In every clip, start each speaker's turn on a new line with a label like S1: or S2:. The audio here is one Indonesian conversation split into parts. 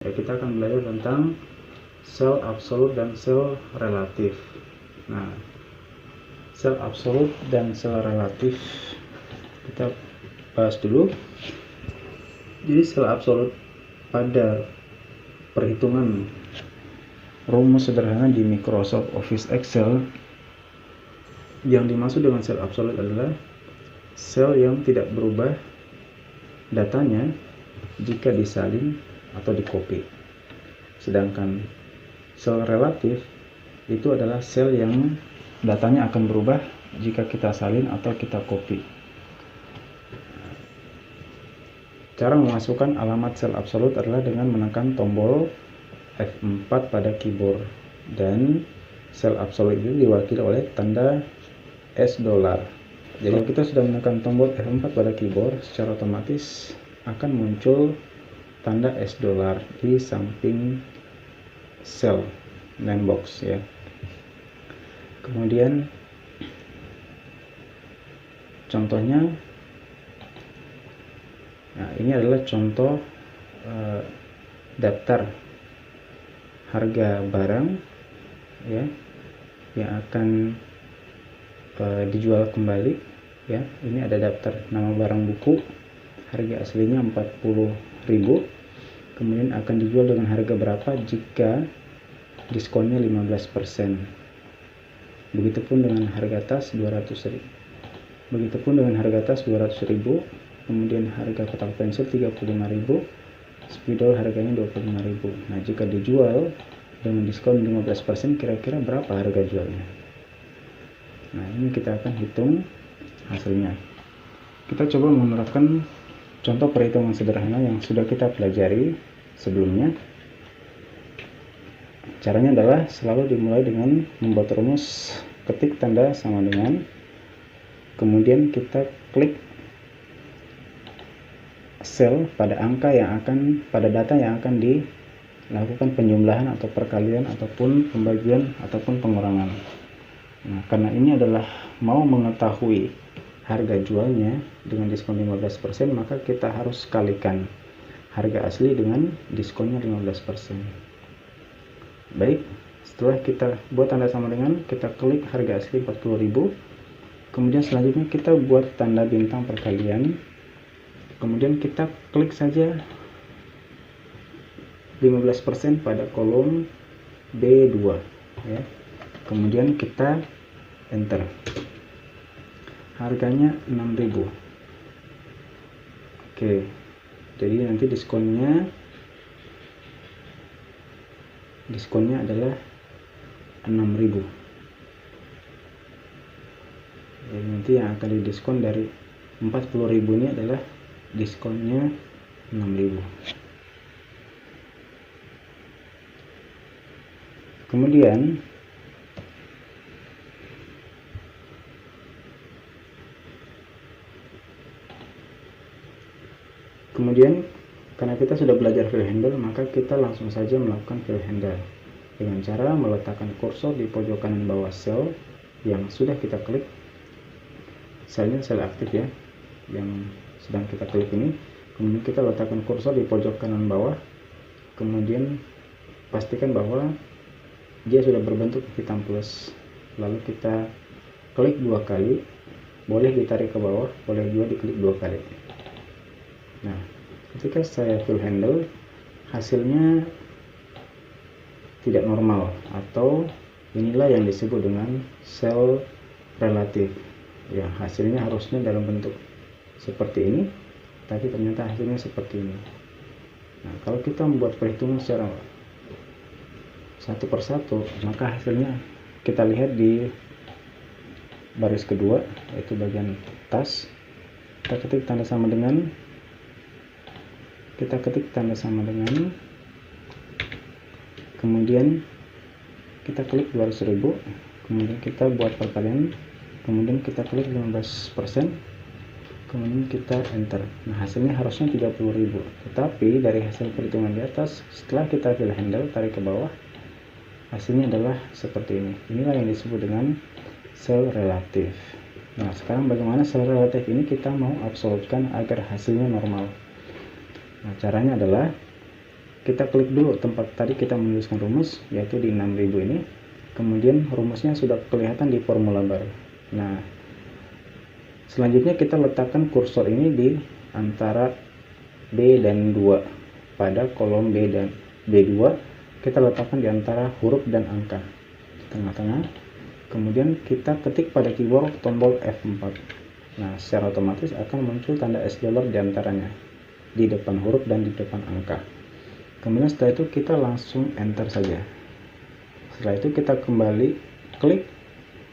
S1: Ya, kita akan belajar tentang sel absolut dan sel relatif. Nah, sel absolut dan sel relatif kita bahas dulu. Jadi sel absolut pada perhitungan rumus sederhana di Microsoft Office Excel, yang dimaksud dengan sel absolut adalah sel yang tidak berubah datanya jika disalin atau dicopy. Sedangkan sel relatif itu adalah sel yang datanya akan berubah jika kita salin atau kita copy. Cara memasukkan alamat sel absolut adalah dengan menekan tombol F4 pada keyboard, dan sel absolut itu diwakili oleh tanda $. Jadi kalau kita sudah menekan tombol F4 pada keyboard, secara otomatis akan muncul tanda $. Di samping sel name box ya. Kemudian contohnya, nah ini adalah contoh daftar harga barang ya yang akan dijual kembali ya. Ini ada daftar nama barang buku, harga aslinya 40.000, kemudian akan dijual dengan harga berapa jika diskonnya 15%. Begitupun dengan harga tas 200.000. Begitupun dengan harga tas 200.000, kemudian harga kotak pensil 35.000, spidol harganya 25.000. Nah, jika dijual dengan diskon 15%, kira-kira berapa harga jualnya? Nah, ini kita akan hitung hasilnya. Kita coba menerapkan contoh perhitungan sederhana yang sudah kita pelajari sebelumnya. Caranya adalah selalu dimulai dengan membuat rumus, ketik tanda sama dengan, kemudian kita klik sel pada angka yang akan, pada data yang akan dilakukan penjumlahan atau perkalian ataupun pembagian ataupun pengurangan. Nah, karena ini adalah mau mengetahui harga jualnya dengan diskon 15%, maka kita harus kalikan harga asli dengan diskonnya 15%. Baik, setelah kita buat tanda sama dengan, kita klik harga asli 40.000, kemudian selanjutnya kita buat tanda bintang perkalian, kemudian kita klik saja 15% pada kolom B2 ya. Kemudian kita enter, harganya 6.000. Oke, jadi nanti diskonnya adalah 6.000. Jadi nanti yang akan didiskon dari 40.000 ini adalah diskonnya 6.000. Kemudian karena kita sudah belajar fill handle, maka kita langsung saja melakukan fill handle dengan cara meletakkan kursor di pojok kanan bawah sel yang sudah kita klik. Selnya sel aktif ya, yang sedang kita klik ini. Kemudian kita letakkan kursor di pojok kanan bawah, kemudian pastikan bahwa dia sudah berbentuk hitam plus, lalu kita klik 2 kali, boleh ditarik ke bawah, boleh juga diklik 2 kali. Nah, ketika saya fill handle, hasilnya tidak normal, atau inilah yang disebut dengan sel relatif ya. Hasilnya harusnya dalam bentuk seperti ini, tapi ternyata hasilnya seperti ini. Nah, kalau kita membuat perhitungan secara satu persatu, maka hasilnya kita lihat di baris kedua, yaitu bagian tas. Kita ketik tanda sama dengan, kemudian kita klik 200.000, kemudian kita buat perkalian, kemudian kita klik 15%, kemudian kita enter. Nah, hasilnya harusnya 30.000, tetapi dari hasil perhitungan di atas, setelah kita fill handle, tarik ke bawah, hasilnya adalah seperti ini. Inilah yang disebut dengan sel relatif. Nah, sekarang bagaimana sel relatif ini kita mau absolutkan agar hasilnya normal? Nah, caranya adalah kita klik dulu tempat tadi kita menuliskan rumus, yaitu di 6000 ini. Kemudian rumusnya sudah kelihatan di formula bar. Nah, selanjutnya kita letakkan kursor ini di antara B dan 2. Pada kolom B dan B2 kita letakkan di antara huruf dan angka di tengah-tengah. Kemudian kita ketik pada keyboard tombol F4. Nah, secara otomatis akan muncul tanda $$ di antaranya, di depan huruf dan di depan angka. Kemudian setelah itu kita langsung enter saja. Setelah itu kita kembali klik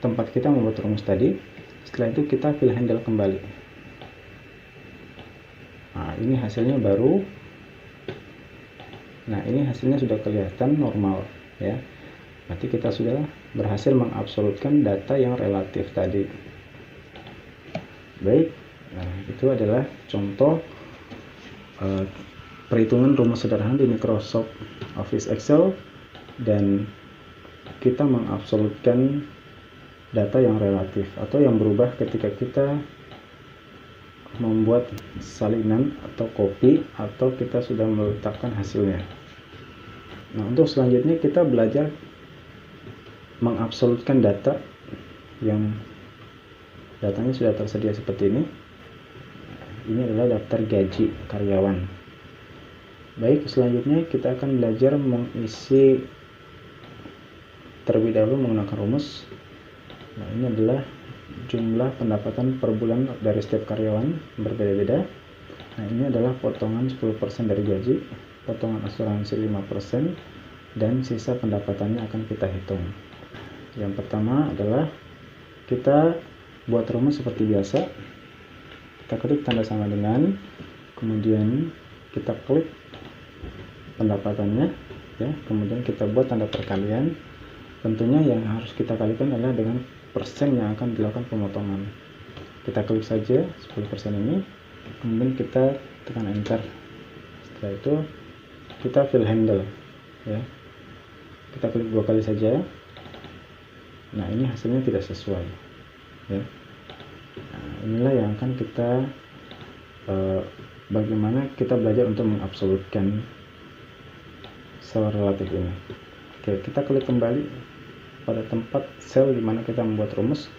S1: tempat kita membuat rumus tadi. Setelah itu kita fill handle kembali. Nah, ini hasilnya baru. Nah, ini hasilnya sudah kelihatan normal ya. Berarti kita sudah berhasil mengabsolutkan data yang relatif tadi. Baik, nah itu adalah contoh perhitungan rumus sederhana di Microsoft Office Excel, dan kita mengabsolutkan data yang relatif atau yang berubah ketika kita membuat salinan atau copy atau kita sudah meletakkan hasilnya. Nah, untuk selanjutnya kita belajar mengabsolutkan data yang datanya sudah tersedia seperti ini. Ini adalah daftar gaji karyawan. Baik, selanjutnya kita akan belajar mengisi terlebih dahulu menggunakan rumus. Nah, ini adalah jumlah pendapatan per bulan dari setiap karyawan berbeda-beda. Nah, ini adalah potongan 10% dari gaji, potongan asuransi 5%, dan sisa pendapatannya akan kita hitung. Yang pertama adalah kita buat rumus seperti biasa. Kita klik tanda sama dengan, kemudian kita klik pendapatannya ya, kemudian kita buat tanda perkalian. Tentunya yang harus kita kalikan adalah dengan persen yang akan dilakukan pemotongan. Kita klik saja 10% ini, kemudian kita tekan enter. Setelah itu kita fill handle ya, kita klik 2 kali saja. Nah, ini hasilnya tidak sesuai ya. Nah, inilah yang akan kita bagaimana kita belajar untuk mengabsolutkan sel relatif ini. Oke, kita klik kembali pada tempat sel di mana kita membuat rumus.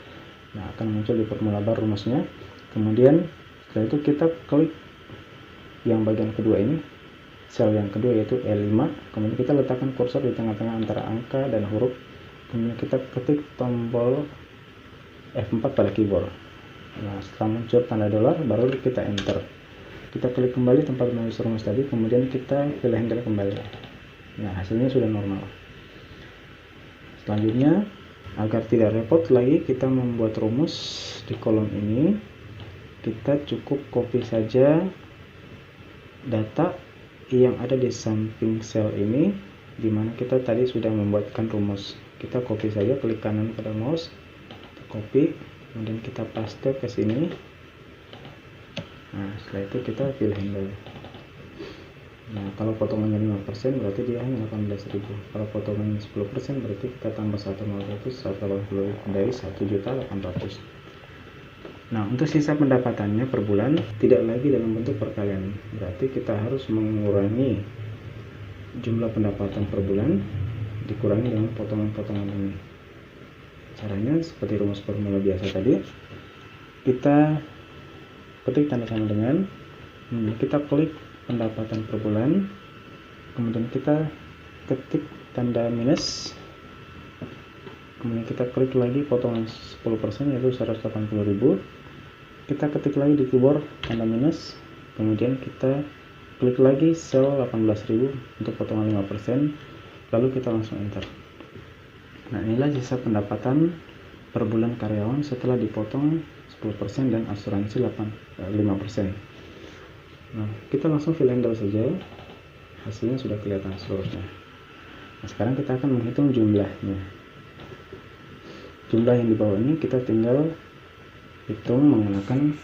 S1: Nah, akan muncul di formula bar rumusnya. Kemudian setelah itu kita klik yang bagian kedua ini, sel yang kedua yaitu E5. Kemudian kita letakkan kursor di tengah-tengah antara angka dan huruf. Kemudian kita ketik tombol F4 pada keyboard. Nah, setelah muncul tanda dolar baru kita enter. Kita klik kembali tempat menulis rumus tadi, kemudian kita pilih handle kembali. Nah, hasilnya sudah normal. Selanjutnya, agar tidak repot lagi kita membuat rumus di kolom ini, kita cukup copy saja data yang ada di samping sel ini, di mana kita tadi sudah membuatkan rumus. Kita copy saja, klik kanan pada mouse, copy, kemudian kita paste ke sini. Nah, setelah itu kita fill handle. Nah, kalau potongannya 5% berarti dia hanya 18.000. Kalau potongannya 10% berarti kita tambah 180 dari 1.800.000. Nah, untuk sisa pendapatannya per bulan tidak lagi dalam bentuk perkalian. Berarti kita harus mengurangi jumlah pendapatan per bulan dikurangi dengan potongan-potongan ini. Caranya seperti rumus formula biasa tadi. Kita ketik tanda sama dengan, kita klik pendapatan per bulan, kemudian kita ketik tanda minus, kemudian kita klik lagi potongan 10% yaitu 180.000. Kita ketik lagi di keyboard tanda minus, kemudian kita klik lagi sel 18.000 untuk potongan 5%, lalu kita langsung enter. Nah, inilah sisa pendapatan per bulan karyawan setelah dipotong 10% dan asuransi 5%. Nah, kita langsung fill handle saja. Hasilnya sudah kelihatan seluruhnya. Nah, sekarang kita akan menghitung jumlahnya. Jumlah yang di bawah ini kita tinggal hitung menggunakan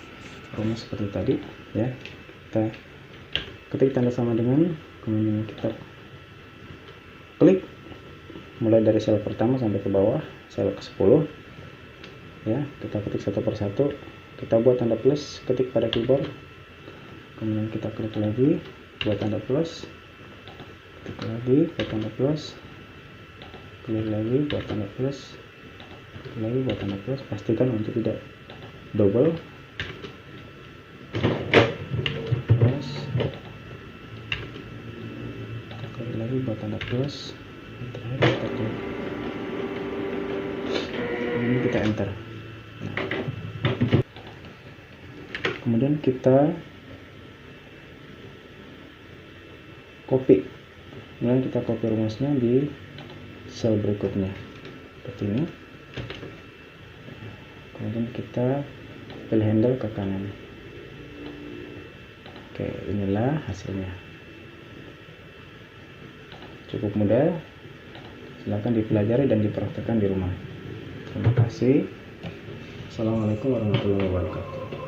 S1: rumus seperti tadi ya. Kita ketik tanda sama dengan, kemudian kita klik mulai dari sel pertama sampai ke bawah, sel ke-10 ya. Kita ketik satu persatu, kita buat tanda plus, ketik pada keyboard, kemudian kita klik lagi buat tanda plus, klik lagi buat tanda plus, klik lagi buat tanda plus, klik lagi buat tanda plus. Pastikan untuk tidak double. Plus, klik lagi buat tanda plus, yang terakhir kita klik. Ini kita enter. Nah, kemudian kita copy, kemudian kita copy rumusnya di sel berikutnya seperti ini. Kemudian kita pilih handle ke kanan. Oke, inilah hasilnya. Cukup mudah, silahkan dipelajari dan dipraktekkan di rumah. Terima kasih. Assalamualaikum warahmatullahi wabarakatuh.